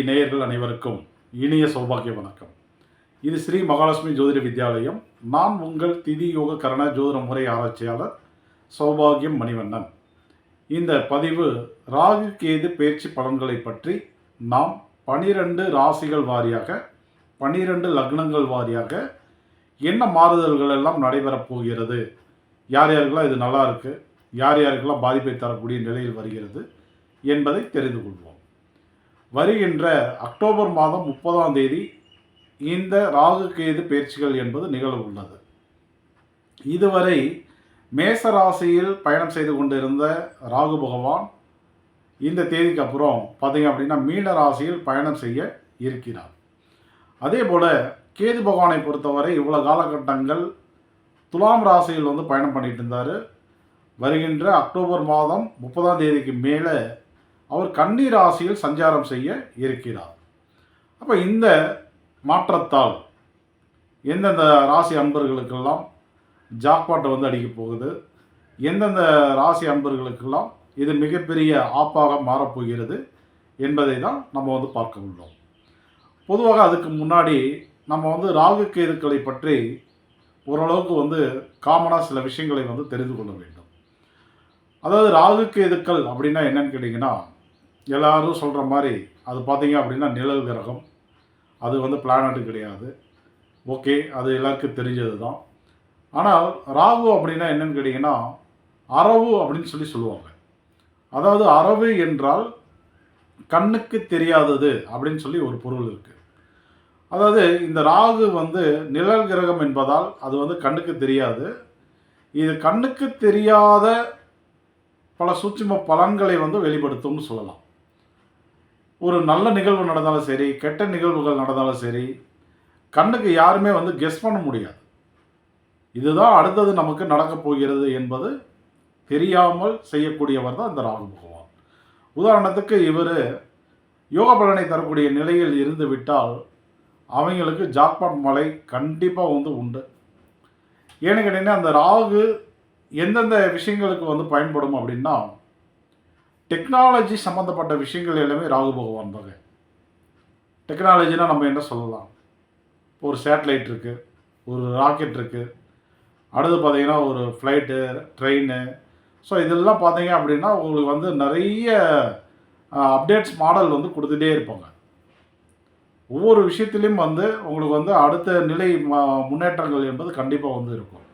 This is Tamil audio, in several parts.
நேயர்கள் அனைவருக்கும் இனிய சௌபாகிய வணக்கம். இது ஸ்ரீ மகாலட்சுமி ஜோதிட வித்யாலயம். நான் உங்கள் திதி யோக கரண ஜோதிட முறை ஆராய்ச்சியாளர் சௌபாகியம் மணிவண்ணன். இந்த பதிவு ராகு கேது பெயர்ச்சி பலன்களை பற்றி நாம் 12 ராசிகள் வாரியாக 12 லக்னங்கள் வாரியாக என்ன மாறுதல்கள் எல்லாம் நடைபெறப் போகிறது, யார் யாருக்கெல்லாம் இது நல்லா இருக்குது, யார் யாருக்கெல்லாம் பாதிப்பை தரக்கூடிய நிலையில் வருகிறது என்பதை தெரிந்து கொள்வோம். வருகின்ற அக்டோபர் மாதம் 30ஆம் தேதி இந்த ராகு கேது பெயர்ச்சிகள் என்பது நிகழ உள்ளது. இதுவரை மேச ராசியில் பயணம் செய்து கொண்டிருந்த ராகு பகவான் இந்த தேதிக்கு அப்புறம் பார்த்தீங்க அப்படின்னா மீன ராசியில் பயணம் செய்ய இருக்கிறார். அதே போல் கேது பகவானை பொறுத்தவரை இவ்வளோ காலகட்டங்கள் துலாம் ராசியில் பயணம் பண்ணிட்டு இருந்தார். வருகின்ற அக்டோபர் மாதம் 30ஆம் தேதிக்கு மேலே அவர் கன்னி ராசியில் சஞ்சாரம் செய்ய இருக்கிறார். அப்போ இந்த மாற்றத்தால் எந்தெந்த ராசி அன்பர்களுக்கெல்லாம் ஜாக்பாட்டை அடிக்க போகுது, எந்தெந்த ராசி அன்பர்களுக்கெல்லாம் இது மிகப்பெரிய ஆப்பாக மாறப்போகிறது என்பதை தான் நம்ம பார்க்க உள்ளோம். பொதுவாக அதுக்கு முன்னாடி நம்ம ராகு கேதுக்களை பற்றி ஓரளவுக்கு காமனாக சில விஷயங்களை தெரிந்து கொள்ள வேண்டும். அதாவது ராகு கேதுக்கள் அப்படின்னா என்னன்னு கேட்டிங்கன்னா, எல்லாரும் சொல்கிற மாதிரி அது பார்த்தீங்க அப்படின்னா நிழல் கிரகம், அது பிளானட்டு கிடையாது. ஓகே, அது எல்லாருக்கும் தெரிஞ்சது தான். ஆனால் ராகு அப்படின்னா என்னன்னு கேட்டிங்கன்னா அரவு அப்படின்னு சொல்லுவாங்க. அதாவது அரவு என்றால் கண்ணுக்கு தெரியாதது அப்படின்னு சொல்லி ஒரு பொருள் இருக்குது. அதாவது இந்த ராகு நிழல் கிரகம் என்பதால் அது கண்ணுக்கு தெரியாது. இது கண்ணுக்கு தெரியாத பல சூட்சும பலன்களை வெளிப்படுத்தும்னு சொல்லலாம். ஒரு நல்ல நிகழ்வு நடந்தாலும் சரி, கெட்ட நிகழ்வுகள் நடந்தாலும் சரி, கண்ணுக்கு யாருமே கெஸ் பண்ண முடியாது. இதுதான் அடுத்தது நமக்கு நடக்கப் போகிறது என்பது தெரியாமல் செய்யக்கூடியவர் தான் இந்த ராகு பகவான். உதாரணத்துக்கு இவர் யோக பலனை தரக்கூடிய நிலையில் இருந்து விட்டால் அவங்களுக்கு ஜாக்பாட் மழை கண்டிப்பாக உண்டு. ஏன்னு கேட்டிங்கன்னா அந்த ராகு எந்தெந்த விஷயங்களுக்கு பயன்படும் அப்படின்னா, டெக்னாலஜி சம்மந்தப்பட்ட விஷயங்கள் எல்லாமே ராகு பகவான் தாங்க. டெக்னாலஜினா நம்ம என்ன சொல்லலாம், ஒரு சேட்டலைட் இருக்குது, ஒரு ராக்கெட் இருக்குது, அடுத்து பார்த்திங்கன்னா ஒரு ஃப்ளைட்டு, ட்ரெயின். ஸோ இதெல்லாம் பார்த்தீங்க அப்படின்னா உங்களுக்கு நிறைய அப்டேட்ஸ் மாடல் கொடுத்துட்டே இருப்பாங்க. ஒவ்வொரு விஷயத்துலேயும் உங்களுக்கு அடுத்த நிலை முன்னேற்றங்கள் என்பது கண்டிப்பாக இருக்கும்.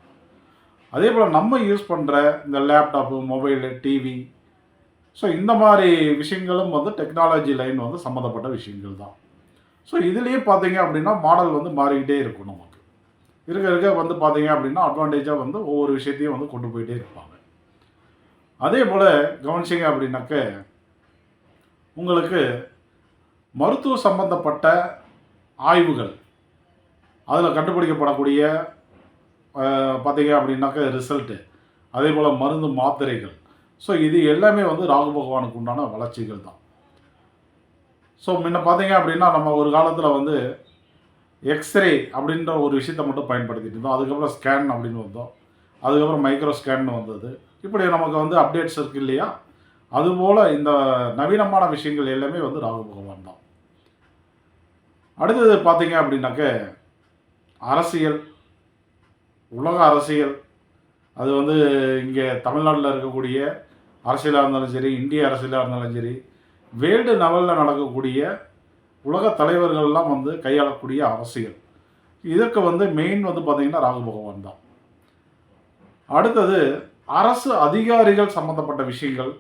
அதே போல் நம்ம யூஸ் பண்ணுற இந்த லேப்டாப்பு, மொபைலு, டிவி, ஸோ இந்த மாதிரி விஷயங்களும் டெக்னாலஜி லைன் சம்மந்தப்பட்ட விஷயங்கள் தான். ஸோ இதுலேயே பார்த்தீங்க அப்படின்னா மாடல் மாறிக்கிட்டே இருக்கும். நமக்கு இருக்க பார்த்தீங்க அப்படின்னா அட்வான்டேஜாக ஒவ்வொரு விஷயத்தையும் கொண்டு போயிட்டே இருப்பாங்க. அதே போல் கவனிச்சிங்க அப்படின்னாக்க உங்களுக்கு மருத்துவ சம்பந்தப்பட்ட ஆய்வுகள், அதில் கண்டுபிடிக்கப்படக்கூடிய பார்த்தீங்க அப்படின்னாக்க ரிசல்ட்டு, அதே போல் மருந்து மாத்திரைகள், ஸோ இது எல்லாமே ராகு பகவானுக்கு உண்டான வளர்ச்சிகள் தான். ஸோ முன்ன பார்த்தீங்க அப்படின்னா நம்ம ஒரு காலத்தில் எக்ஸ்ரே அப்படின்ற ஒரு விஷயத்தை மட்டும் பயன்படுத்திட்டு இருந்தோம். அதுக்கப்புறம் ஸ்கேன் அப்படின்னு வந்தோம், அதுக்கப்புறம் மைக்ரோ ஸ்கேன் வந்தது. இப்படி நமக்கு அப்டேட்ஸ் இருக்குது இல்லையா? அதுபோல் இந்த நவீனமான விஷயங்கள் எல்லாமே ராகு பகவான் தான். அடுத்தது பார்த்தீங்க அப்படின்னாக்க அரசியல், உலக அரசியல், அது இங்கே தமிழ்நாட்டில் இருக்கக்கூடிய அரசியலாக இருந்தாலும் சரி, இந்திய அரசியலாக இருந்தாலும் சரி, வேர்ல்டு லெவலில் நடக்கக்கூடிய உலக தலைவர்கள்லாம் கையாளக்கூடிய அரசியல், இதற்கு மெயின் பார்த்திங்கன்னா ராகு பகவான் தான். அடுத்தது அரசு அதிகாரிகள் சம்மந்தப்பட்ட விஷயங்கள்.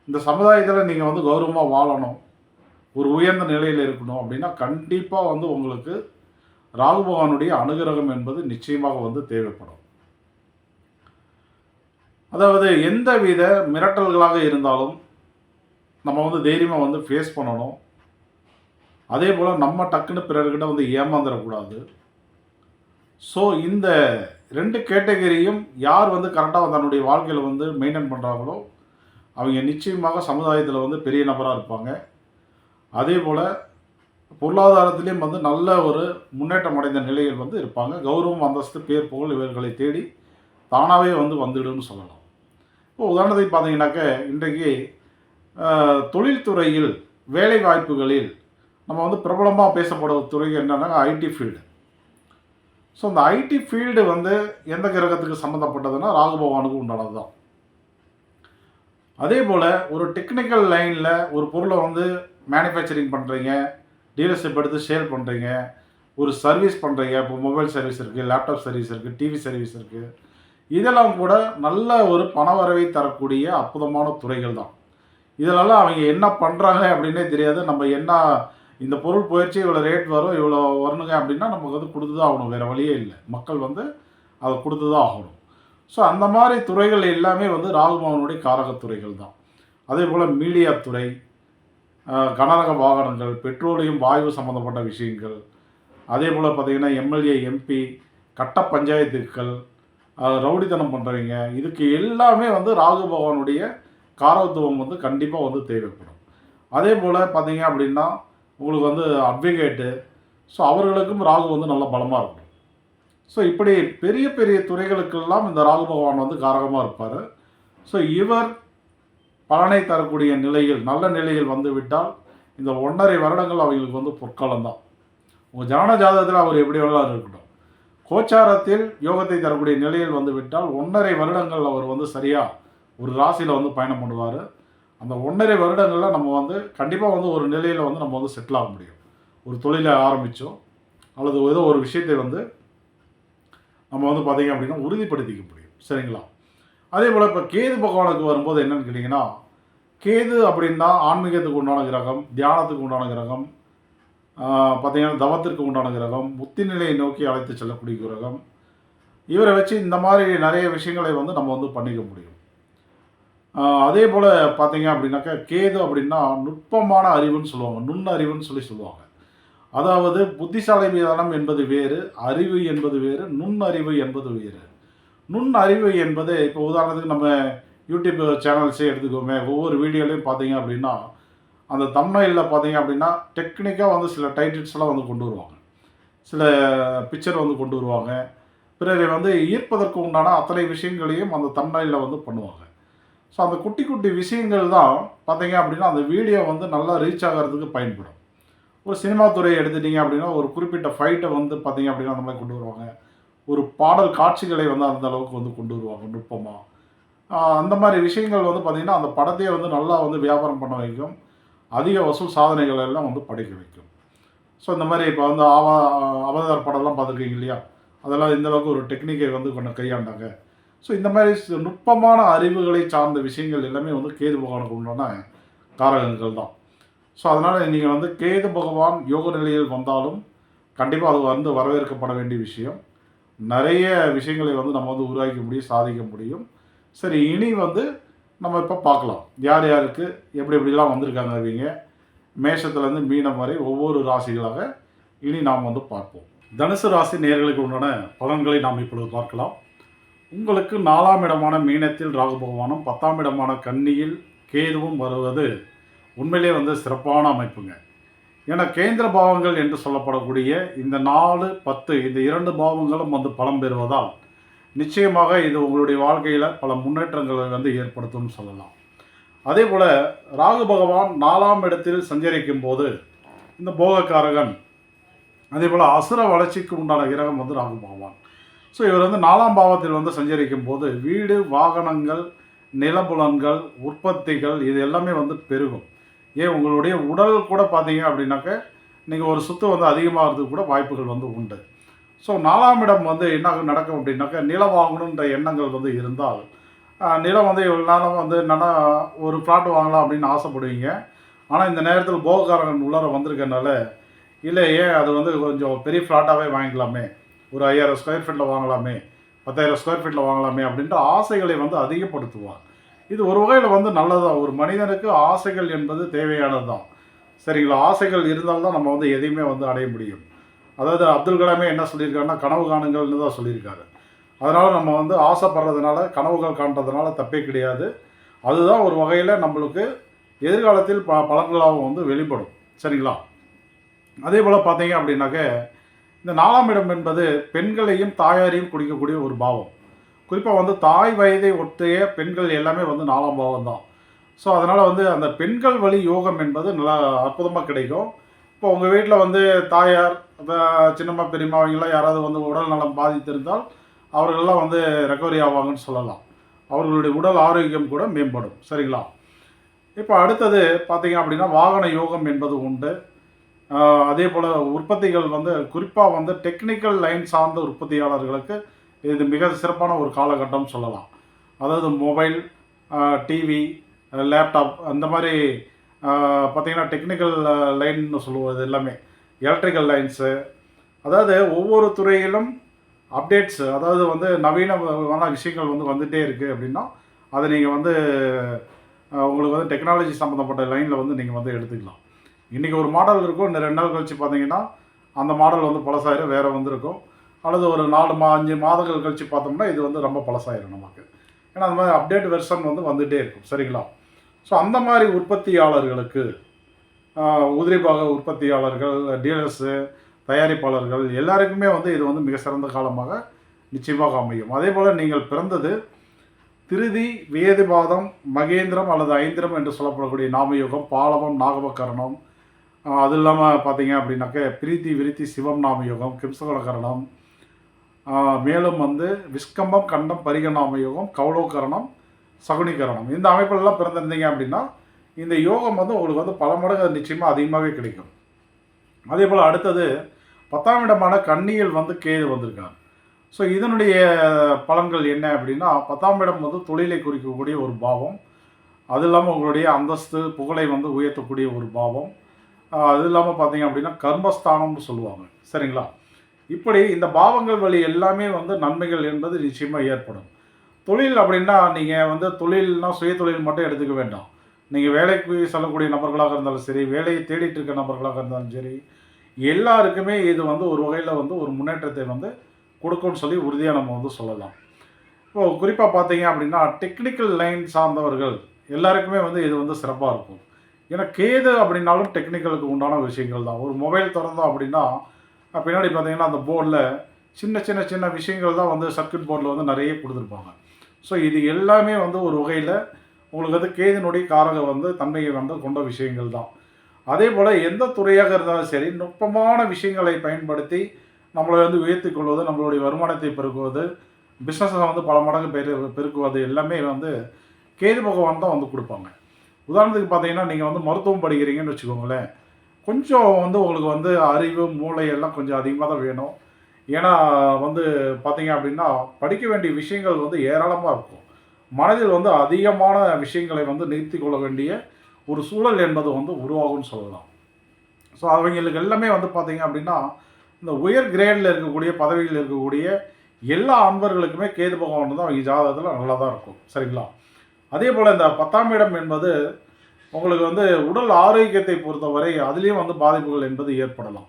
இந்த சமுதாயத்தில் நீங்கள் கௌரவமாக வாழணும், ஒரு உயர்ந்த நிலையில் இருக்கணும் அப்படின்னா கண்டிப்பாக உங்களுக்கு ராகு பகவானுடைய அனுகிரகம் என்பது நிச்சயமாக தேவைப்படும். அதாவது எந்த வித மிரட்டல்களாக இருந்தாலும் நம்ம தைரியமாக ஃபேஸ் பண்ணணும். அதே போல் நம்ம டக்குன்னு பிறர்கிட்ட ஏமாந்துடக்கூடாது. ஸோ இந்த 2 கேட்டகரியும் யார் கரெக்டாக தன்னுடைய வாழ்க்கையில் மெயின்டைன் பண்ணுறாங்களோ அவங்க நிச்சயமாக சமுதாயத்தில் பெரிய நபராக இருப்பாங்க. அதே போல் பொருளாதாரத்திலையும் நல்ல ஒரு முன்னேற்றம் அடைந்த நிலையில் இருப்பாங்க. கௌரவம், அந்தஸ்து, பேர், புகழ் இவர்களை தேடி தானாகவே வந்துடும்னு சொல்லலாம். இப்போ உதாரணத்துக்கு பார்த்தீங்கன்னாக்க இன்றைக்கு தொழில்துறையில் வேலை வாய்ப்புகளில் நம்ம வந்து பிரபலமாக பேசப்படும் துறை என்னென்னா ஐடி ஃபீல்டு. ஸோ இந்த ஐடி ஃபீல்டு வந்து எந்த கிரகத்துக்கு சம்மந்தப்பட்டதுன்னா ராகு பகவானுக்கு உண்டானது தான். அதே போல் ஒரு டெக்னிக்கல் லைனில் ஒரு பொருளை வந்து மேனுஃபேக்சரிங் பண்ணுறீங்க, டீலர்ஷிப் எடுத்து சேல் பண்ணுறீங்க, ஒரு சர்வீஸ் பண்ணுறீங்க. இப்போ மொபைல் சர்வீஸ் இருக்குது, லேப்டாப் சர்வீஸ் இருக்குது, டிவி சர்வீஸ் இருக்குது. இதெல்லாம் கூட நல்ல ஒரு பணவரவை தரக்கூடிய அற்புதமான துறைகள் தான். இதிலெல்லாம் அவங்க என்ன பண்ணுறாங்க அப்படின்னே தெரியாது. நம்ம என்ன இந்த பொருள் போயிடுச்சு, இவ்வளோ ரேட் வரும், இவ்வளோ வரணுங்க அப்படின்னா நமக்கு வந்து கொடுத்து தான் ஆகணும், வேறு வழியே இல்லை. மக்கள் வந்து அதை கொடுத்து தான் ஆகணும். ஸோ அந்த மாதிரி துறைகள் எல்லாமே வந்து ராகுபவனுடைய காரகத்துறைகள் தான். அதே போல் மீடியா துறை, கனரக வாகனங்கள், பெட்ரோலியம் வாயு சம்மந்தப்பட்ட விஷயங்கள், அதே போல் பார்த்திங்கன்னா எம்எல்ஏ எம்பி, கட்ட பஞ்சாயத்துக்கள், ரவுடித்தனம் பண்ணுறவங்க, இதுக்கு எல்லாமே வந்து ராகு பகவானுடைய காரகத்துவம் வந்து கண்டிப்பாக வந்து தேவைப்படும். அதே போல் பார்த்திங்க அப்படின்னா உங்களுக்கு வந்து அட்வொகேட்டு, ஸோ அவர்களுக்கும் ராகு வந்து நல்ல பலமாக இருக்கும். ஸோ இப்படி பெரிய பெரிய துறைகளுக்கெல்லாம் இந்த ராகு பகவான் வந்து காரகமாக இருப்பார். ஸோ இவர் பலனை தரக்கூடிய நிலையில், நல்ல நிலையில் வந்து விட்டால் இந்த 1.5 வருடங்கள் அவங்களுக்கு வந்து பொற்காலம் தான். உங்கள் ஜனன ஜாதகத்தில் அவர் எப்படி வேணாலும் இருக்கட்டும், கோச்சாரத்தில் யோகத்தை தரக்கூடிய நிலையில் வந்து விட்டால் 1.5 வருடங்கள் அவர் வந்து சரியாக ஒரு ராசியில் வந்து பயணம் பண்ணுவார். அந்த 1.5 வருடங்களில் நம்ம வந்து கண்டிப்பாக வந்து ஒரு நிலையில் வந்து நம்ம வந்து செட்டில் ஆக முடியும். ஒரு தொழிலை ஆரம்பித்தோம் அல்லது ஏதோ ஒரு விஷயத்தை வந்து நம்ம வந்து பார்த்திங்க அப்படின்னா உறுதிப்படுத்திக்க முடியும். சரிங்களா? அதே போல் இப்போ கேது பகவானுக்கு வரும்போது என்னென்னு கேட்டிங்கன்னா, கேது அப்படின்னா ஆன்மீகத்துக்கு உண்டான கிரகம், தியானத்துக்கு உண்டான கிரகம், பார்த்திங்கன்னா தவத்திற்கு உண்டான கிரகம், முத்தி நிலையை நோக்கி அழைத்து செல்லக்கூடிய கிரகம். இவரை வச்சு இந்த மாதிரி நிறைய விஷயங்களை வந்து நம்ம வந்து பண்ணிக்க முடியும். அதே போல் பார்த்தீங்க அப்படின்னாக்கா கேது அப்படின்னா நுட்பமான அறிவுன்னு சொல்லுவாங்க, நுண்ணறிவுன்னு சொல்லுவாங்க. அதாவது புத்திசாலித்தனம் என்பது வேறு, அறிவு என்பது வேறு, நுண்ணறிவு என்பது வேறு. நுண்ணறிவு என்பது இப்போ உதாரணத்துக்கு நம்ம யூடியூப் சேனல்ஸே எடுத்துக்கோமே, ஒவ்வொரு வீடியோலையும் பார்த்தீங்க அப்படின்னா அந்த தம்ப்நெயிலில் பார்த்தீங்க அப்படின்னா டெக்னிக்காக வந்து சில டைட்டில்ஸ்லாம் வந்து கொண்டு வருவாங்க, சில பிக்சர் வந்து கொண்டு வருவாங்க, பிறரை வந்து ஈர்ப்பதற்கு உண்டான அத்தனை விஷயங்களையும் அந்த தம்ப்நெயிலில் வந்து பண்ணுவாங்க. ஸோ அந்த குட்டி குட்டி விஷயங்கள் தான் பார்த்தீங்க அப்படின்னா அந்த வீடியோ வந்து நல்லா ரீச் ஆகிறதுக்கு பயன்படும். ஒரு சினிமா துறையை எடுத்துட்டிங்க அப்படின்னா ஒரு குறிப்பிட்ட ஃபைட்டை வந்து பார்த்தீங்க அப்படின்னா அந்த மாதிரி கொண்டு வருவாங்க, ஒரு பாடல் காட்சிகளை வந்து அந்த அளவுக்கு வந்து கொண்டு வருவாங்க நுட்பமாக. அந்த மாதிரி விஷயங்கள் வந்து பார்த்திங்கன்னா அந்த படத்தையே வந்து நல்லா வந்து வியாபாரம் பண்ண வைக்கும், அதிக வசூல் சாதனைகள் எல்லாம் வந்து படைக்க வைக்கும். ஸோ இந்த மாதிரி இப்போ வந்து அவதார் படம்லாம் பார்த்துருக்கீங்க இல்லையா, அதெல்லாம் இந்தளவுக்கு ஒரு டெக்னிக்கை வந்து கொஞ்சம் கையாண்டாங்க. ஸோ இந்த மாதிரி நுட்பமான அறிவுகளை சார்ந்த விஷயங்கள் எல்லாமே வந்து கேது பகவானுக்கு உண்டான காரகங்கள் தான். ஸோ அதனால் நீங்கள் வந்து கேது பகவான் யோக நிலையில் வந்தாலும் கண்டிப்பாக அது வந்து வரவேற்கப்பட வேண்டிய விஷயம். நிறைய விஷயங்களை வந்து நம்ம வந்து உருவாக்க முடியும், சாதிக்க முடியும். சரி, இனி வந்து நம்ம இப்போ பார்க்கலாம் யார் யாருக்கு எப்படி எப்படிலாம் வந்திருக்காங்க அவங்க மேஷத்துலேருந்து மீனம் வரை ஒவ்வொரு ராசிகளாக இனி நாம் வந்து பார்ப்போம். தனுசு ராசி நேயர்களுக்கு உண்டான பலன்களை நாம் இப்பொழுது பார்க்கலாம். உங்களுக்கு 4ஆம் இடமான மீனத்தில் ராகு பகவானும் 10ஆம் இடமான கன்னியில் கேதுவும் வருவது உண்மையிலே வந்து சிறப்பான அமைப்புங்க. ஏன்னா கேந்திர பாவங்கள் என்று சொல்லப்படக்கூடிய இந்த 4, 10 இந்த 2 பாவங்களும் வந்து பலம் பெறுவதால் நிச்சயமாக இது உங்களுடைய வாழ்க்கையில் பல முன்னேற்றங்களை வந்து ஏற்படுத்தும்னு சொல்லலாம். அதே போல் ராகு பகவான் 4ஆம் இடத்தில் சஞ்சரிக்கும் போது இந்த போகக்காரகன், அதே போல் அசுர வளர்ச்சிக்கு உண்டான கிரகம் வந்து ராகு பகவான். ஸோ இவர் வந்து 4ஆம் பாவத்தில் வந்து சஞ்சரிக்கும் போது வீடு, வாகனங்கள், நிலபுலன்கள், உற்பத்திகள் இது எல்லாமே வந்து பெருகும். ஏன் உங்களுடைய உடல் கூட பார்த்தீங்க அப்படின்னாக்க நீங்கள் ஒரு சொத்து வந்து அதிகமாகிறதுக்கு கூட வாய்ப்புகள் வந்து உண்டு. ஸோ 4ஆம் இடம் வந்து என்ன நடக்கும் அப்படின்னாக்க நிலம் வாங்கணுன்ற எண்ணங்கள் வந்து இருந்தால் நிலம் வந்து இவ்வளோ நேரம் வந்து என்னென்னா ஒரு ஃப்ளாட் வாங்கலாம் அப்படின்னு ஆசைப்படுவீங்க. ஆனால் இந்த நேரத்தில் போகக்காரன் உள்ளார வந்திருக்கனால இல்லை ஏன் அது வந்து கொஞ்சம் பெரிய ஃப்ளாட்டாகவே வாங்கிக்கலாமே, ஒரு 5000 ஸ்கொயர் ஃபீட்டில் வாங்கலாமே, 10,000 ஸ்கொயர் ஃபீட்டில் வாங்கலாமே அப்படின்ற ஆசைகளை வந்து அதிகப்படுத்துவார். இது ஒரு வகையில் வந்து நல்லதுதான். ஒரு மனிதனுக்கு ஆசைகள் என்பது தேவையானது தான். சரிங்களா? ஆசைகள் இருந்தால்தான் நம்ம வந்து எதையுமே வந்து அடைய முடியும். அதாவது அப்துல் கலாமே என்ன சொல்லியிருக்காருன்னா கனவு காணுங்கள்னு தான் சொல்லியிருக்காரு. அதனால் நம்ம வந்து ஆசைப்படுறதுனால, கனவுகள் காண்றதுனால தப்பே கிடையாது. அதுதான் ஒரு வகையில் நம்மளுக்கு எதிர்காலத்தில் பலன்களாகவும் வந்து வெளிப்படும். சரிங்களா? அதே போல் பார்த்தீங்க அப்படின்னாக்க இந்த 4ஆம் இடம் என்பது பெண்களையும் தாயாரையும் குறிக்கக்கூடிய ஒரு பாவம். குறிப்பாக வந்து தாய் வயதை ஒட்டிய பெண்கள் எல்லாமே வந்து 4ஆம் பாவம் தான். ஸோ அதனால் வந்து அந்த பெண்கள் வழி யோகம் என்பது நல்லா அற்புதமாக கிடைக்கும். இப்போ உங்கள் வீட்டில் வந்து தாயார், சின்னம்மா, பெரியம்மா அவங்களாம் யாராவது வந்து உடல் நலம் பாதித்திருந்தால் அவர்களெல்லாம் வந்து ரெக்கவரி ஆவாங்கன்னு சொல்லலாம். அவர்களுடைய உடல் ஆரோக்கியம் கூட மேம்படும். சரிங்களா? இப்போ அடுத்தது பார்த்தீங்க அப்படின்னா வாகன யோகம் என்பது உண்டு. அதே போல் உற்பத்திகள் வந்து குறிப்பாக வந்து டெக்னிக்கல் லைன் சார்ந்த உற்பத்தியாளர்களுக்கு இது மிக சிறப்பான ஒரு காலகட்டம் சொல்லலாம். அதாவது மொபைல், டிவி, லேப்டாப் அந்த மாதிரி பார்த்திங்கன்னா டெக்னிக்கல் லைன்னு சொல்லுவது எல்லாமே எலக்ட்ரிக்கல் லைன்ஸு, அதாவது ஒவ்வொரு துறையிலும் அப்டேட்ஸு, அதாவது வந்து நவீனமான விஷயங்கள் வந்து வந்துகிட்டே இருக்குது அப்படின்னா அதை நீங்கள் வந்து உங்களுக்கு வந்து டெக்னாலஜி சம்மந்தப்பட்ட லைனில் வந்து நீங்கள் வந்து எடுத்துக்கலாம். இன்றைக்கி ஒரு மாடல் இருக்கும், இன்னும் 2 நாள் கழித்து பார்த்தீங்கன்னா அந்த மாடல் வந்து பழசாயிரும், வேறு வந்துருக்கும். அல்லது ஒரு 5 மாதங்கள் கழித்து பார்த்தோம்னா இது வந்து ரொம்ப பழசாயிரும் நமக்கு. ஏன்னா அந்த மாதிரி அப்டேட் வெர்ஷன் வந்து வந்துகிட்டே இருக்கும். சரிங்களா? ஸோ அந்த மாதிரி உற்பத்தியாளர்களுக்கு, உதிரிபாக உற்பத்தியாளர்கள், டீலர்ஸு, தயாரிப்பாளர்கள் எல்லாருக்குமே வந்து இது வந்து மிக சிறந்த காலமாக நிச்சயமாக அமையும். அதே போல் நீங்கள் பிறந்தது திருதி, வேதிபாதம், மகேந்திரம் அல்லது ஐந்திரம் என்று சொல்லப்படக்கூடிய நாமயோகம், பாலவம், நாகவகரணம், அது இல்லாமல் பார்த்தீங்க அப்படின்னாக்க பிரீத்தி, விருத்தி, சிவம் நாமயோகம், கிம்சகலகரணம், மேலும் வந்து விஸ்கம்பம், கண்டம், பரிக நாமயோகம், கௌலோகரணம், சகுனிகரணம், இந்த அமைப்புலலாம் பிறந்திருந்தீங்க அப்படின்னா இந்த யோகம் வந்து உங்களுக்கு வந்து பல மடங்கு நிச்சயமாக அதிகமாகவே கிடைக்கும். அதே போல் அடுத்தது 10ஆம் இடமான கன்னியில் வந்து கேது வந்திருக்காங்க. ஸோ இதனுடைய பலன்கள் என்ன அப்படின்னா 10ஆம் இடம் வந்து தொழிலை குறிக்கக்கூடிய ஒரு பாவம். அது இல்லாமல் உங்களுடைய அந்தஸ்து, புகழை வந்து உயர்த்தக்கூடிய ஒரு பாவம். அது இல்லாமல் பார்த்தீங்க அப்படின்னா கர்மஸ்தானம்னு சொல்லுவாங்க. சரிங்களா? இப்படி இந்த பாவங்கள் வழி எல்லாமே வந்து நன்மைகள் என்பது நிச்சயமாக ஏற்படும். தொழில் அப்படின்னா நீங்கள் வந்து தொழில்னால் சுய தொழில் மட்டும் எடுத்துக்க வேண்டாம். நீங்கள் வேலைக்கு செல்லக்கூடிய நபர்களாக இருந்தாலும் சரி, வேலையை தேடிட்டு இருக்க நபர்களாக இருந்தாலும் சரி, எல்லாருக்குமே இது வந்து ஒரு வகையில் வந்து ஒரு முன்னேற்றத்தை வந்து கொடுக்கும்னு சொல்லி உறுதியாக நம்ம வந்து சொல்லலாம். இப்போது குறிப்பாக பார்த்தீங்க அப்படின்னா டெக்னிக்கல் லைன் சார்ந்தவர்கள் எல்லாருக்குமே வந்து இது வந்து சிறப்பாக இருக்கும். ஏன்னா கேது அப்படின்னாலும் டெக்னிக்கலுக்கு உண்டான விஷயங்கள் தான். ஒரு மொபைல் திறந்தோம் அப்படின்னா பின்னாடி பார்த்தீங்கன்னா அந்த போர்டில் சின்ன விஷயங்கள் தான் வந்து சர்க்யூட் போர்டில் வந்து நிறைய கொடுத்துருப்பாங்க. ஸோ இது எல்லாமே வந்து ஒரு வகையில் உங்களுக்கு வந்து கேதினுடைய காரக வந்து தன்மையை வந்து கொண்ட விஷயங்கள் தான். அதே போல் எந்த துறையாக இருந்தாலும் சரி, நுட்பமான விஷயங்களை பயன்படுத்தி நம்மளை வந்து உயர்த்தி கொள்வது, நம்மளுடைய வருமானத்தை பெருக்குவது, பிஸ்னஸை வந்து பல மடங்கு பெருக்குவது எல்லாமே வந்து கேது பகவான் தான் வந்து கொடுப்பாங்க. உதாரணத்துக்கு பார்த்தீங்கன்னா நீங்கள் வந்து மருத்துவம் படிக்கிறீங்கன்னு வச்சுக்கோங்களேன், கொஞ்சம் வந்து உங்களுக்கு வந்து அறிவு, மூளை எல்லாம் கொஞ்சம் அதிகமாக தான் வேணும். ஏன்னா வந்து பார்த்தீங்க அப்படின்னா படிக்க வேண்டிய விஷயங்கள் வந்து ஏராளமாக இருக்கும். மனதில் வந்து அதிகமான விஷயங்களை வந்து நிறுத்தி கொள்ள வேண்டிய ஒரு சூழல் என்பது வந்து உருவாகும்னு சொல்லலாம். ஸோ அவங்களுக்கு எல்லாமே வந்து பார்த்தீங்க அப்படின்னா இந்த உயர் கிரேடில் இருக்கக்கூடிய பதவியில் இருக்கக்கூடிய எல்லா அன்பர்களுக்குமே கேது பகவான் தான் அவங்க ஜாதகத்தில் நல்லா தான் இருக்கும். சரிங்களா? அதே போல் இந்த 10ஆம் இடம் என்பது உங்களுக்கு வந்து உடல் ஆரோக்கியத்தை பொறுத்தவரை அதுலேயும் வந்து பாதிப்புகள் என்பது ஏற்படலாம்.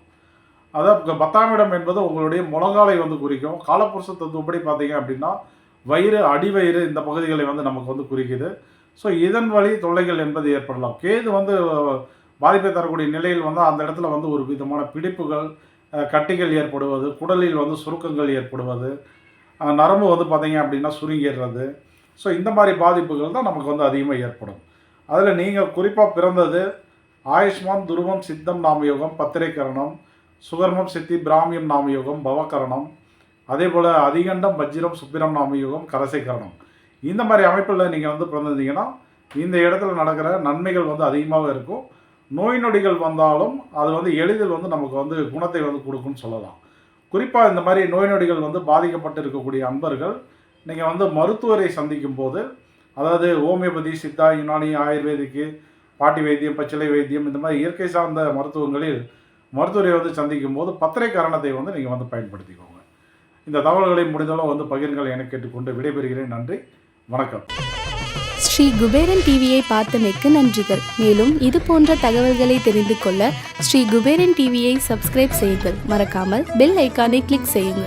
அதாவது 10ஆம் இடம் என்பது உங்களுடைய முழங்காலை வந்து குறிக்கும். காலப்புருஷ தத்துவப்படி பார்த்தீங்க அப்படின்னா வயிறு, அடிவயிறு இந்த பகுதிகளை வந்து நமக்கு வந்து குறிக்குது. ஸோ இதன் வழி தொல்லைகள் என்பது ஏற்படலாம். கேது வந்து பாதிப்பை தரக்கூடிய நிலையில் வந்து அந்த இடத்துல வந்து ஒரு விதமான பிடிப்புகள், கட்டிகள் ஏற்படுவது, குடலில் வந்து சுருக்கங்கள் ஏற்படுவது, நரம்பு வந்து பார்த்தீங்க அப்படின்னா சுருங்கிடுறது. ஸோ இந்த மாதிரி பாதிப்புகள் தான் நமக்கு வந்து அதிகமாக ஏற்படும். அதில் நீங்கள் குறிப்பாக பிறந்தது ஆயுஷ்மான், துருவம், சித்தம் நாமயோகம், பத்திரைக்கரணம், சுகர்மம், சித்தி, பிராமியம் நாமயோகம், பவகரணம், அதே போல் அதிகண்டம், வஜ்ரம், சுப்பிரம் நாமயோகம், கரசைக்கரணம், இந்த மாதிரி அமைப்பில் நீங்கள் வந்து பிறந்திருந்தீங்கன்னா இந்த இடத்துல நடக்கிற நன்மைகள் வந்து அதிகமாக இருக்கும். நோய் நொடிகள் வந்தாலும் அது வந்து எளிதில் வந்து நமக்கு வந்து குணத்தை வந்து கொடுக்குன்னு சொல்லலாம். குறிப்பாக இந்த மாதிரி நோய் நொடிகள் வந்து பாதிக்கப்பட்டு இருக்கக்கூடிய அன்பர்கள் நீங்கள் வந்து மருத்துவரை சந்திக்கும் போது, அதாவது ஹோமியோபதி, சித்தா, யுனானி, ஆயுர்வேதிக்கு, பாட்டி வைத்தியம், பச்சிலை வைத்தியம், இந்த மாதிரி இயற்கை சார்ந்த மருத்துவங்களில் மருத்துவரை வந்து சந்திக்கும் போது பத்திரை கரணத்தை வந்து நீங்கள் வந்து பயன்படுத்திக்கோங்க. இந்த தகவல்களை முடிந்தளவு வந்து பகிர்களை என கேட்டுக்கொண்டு விடைபெறுகிறேன். நன்றி, வணக்கம். ஸ்ரீ குபேரன் டிவியை பார்த்தமைக்கு நன்றிகள். மேலும் இது போன்ற தகவல்களை தெரிந்து கொள்ள ஸ்ரீ குபேரன் டிவியை சப்ஸ்கிரைப் செய்யுங்கள். மறக்காமல் பெல் ஐக்கானை கிளிக் செய்யுங்கள்.